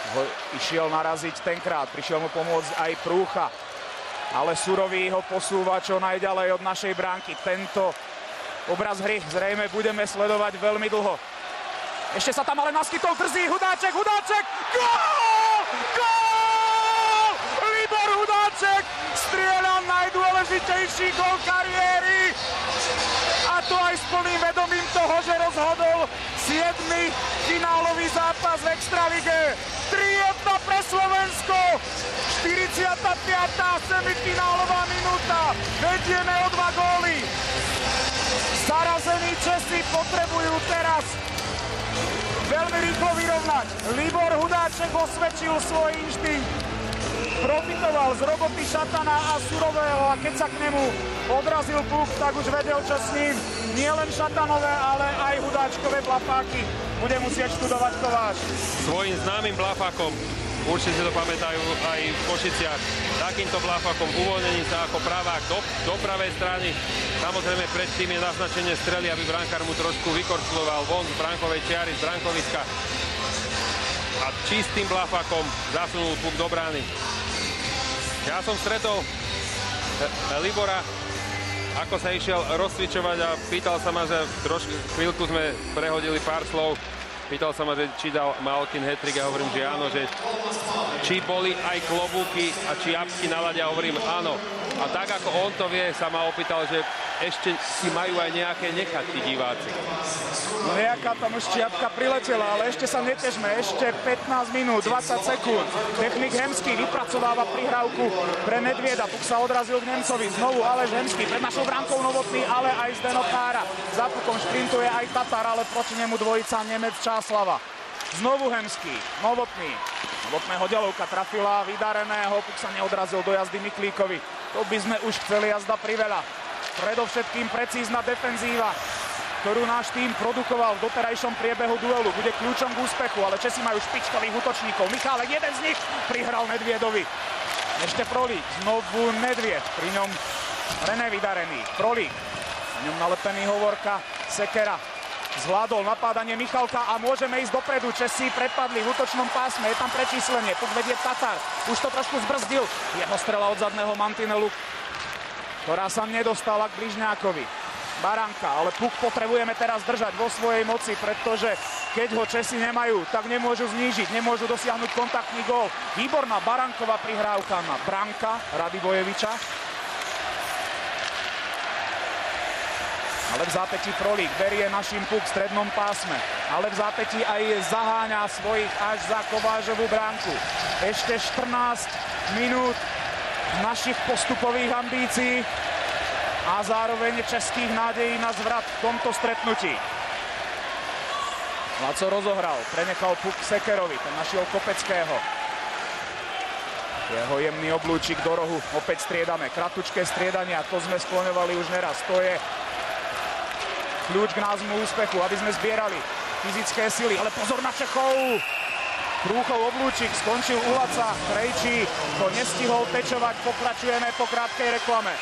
ho išiel naraziť tenkrát, prišiel mu pomôcť aj Prúcha, ale Surový ho posúva čo najďalej od našej bránky. Tento obraz hry zrejme budeme sledovať veľmi dlho. Ešte sa tam ale naskytol drzý Hudáček, Hudáček, gól! Gól! Libor Hudáček strieľa najdôležitejší gól kariéry. A to aj s plným vedomím toho, že rozhodol 7. finálový zápas v Extralige. 3-1 pre Slovensko. 45. semifinálová minúta. Vedieme o 2 góly. Zarazení Česi potrebujú teraz veľmi rýchlo vyrovnať. Libor Hudáček osvedčil svoj inštinkt. Profitoval z roboty Šatana a Surového a keď sa k nemu odrazil puk, tak už vedel, čo s ním. Nie len Šatanové, ale aj Hudáčkové blafáky bude musieť študovať Kováč. Svojím známym blafákom, určite to pamätajú aj v Košiciach, takýmto blafákom uvoľnením sa ako pravák do pravej strany. Samozrejme predtým je naznačenie strely, aby brankár mu trošku vykorčuloval von z bránkovej čiary, z bránkoviska. A čistým blafákom zasunul puk do brány. Ja som stretol Libora, ako sa išiel rozcvičovať a pýtal sa ma, že chvíľku sme prehodili pár slov. Pýtal sa ma, že či dal Malkin hat-trick a hovorím, že áno, že či boli aj klobúky a či jabky na lade a hovorím áno. A tak ako on to vie, sa ma opýtal, že ešte si majú aj nejaké nechať tí diváci. No nejaká tam už čiapka priletela, ale ešte sa netežme, ešte 15 minút, 20 sekúnd. Technik Hemský vypracováva prihrávku pre Nedvieda, puk sa odrazil k Nemcovi, znovu Aleš Hemský, pred našou bránkou Novotný, ale aj Zdeno Kára. Za pukom šprintuje aj Tatar, ale proti nemu dvojica Nemec Čáslava. Znovu Hemský, Novotný. Novotného ďalovka trafila vydareného, puk sa neodrazil do jazdy Miklíkovi. To by sme už chceli jazda priveľa. Predovšetkým precízna defenzíva, ktorú náš tým produkoval v doterajšom priebehu duelu. Bude kľúčom k úspechu, ale Česi majú špičkových útočníkov. Michálek, jeden z nich, prihral Nedviedovi. Ešte Prolík, znovu Nedvied, pri ňom René vydarený. Prolík, na ňom nalepený Hovorka, Sekera. Zvládol napádanie Michalka a môžeme ísť dopredu. Česi prepadli v útočnom pásme, je tam prečíslenie, puk vedie Tatar. Už to trošku zbrzdil. Jeho strela od zadného mantinelu, ktorá sa nedostala k bližňákovi. Baranka, ale puk potrebujeme teraz držať vo svojej moci, pretože keď ho Česi nemajú, tak nemôžu znížiť, nemôžu dosiahnuť kontaktný gól. Výborná Baranková prihrávka na Branka Radivojeviča. Ale v zápätí Prolík berie našim puk v strednom pásme. Ale v zápätí aj zaháňa svojich až za Kovážovú bránku. Ešte 14 minút našich postupových ambícií a zároveň českých nádejí na zvrat v tomto stretnutí. Laco rozohral, prenechal puk Sekerovi, ten našiel Kopeckého. Jeho jemný oblúčik do rohu, opäť striedame, kratučké striedania, to sme skloňovali už neraz, to je kľúč k nášmu úspechu, aby sme zbierali fyzické sily, ale pozor na Čechov! Prúchov oblúčik skončil u Laca, Krejčí to nestihol tečovať, pokračujeme po krátkej reklame.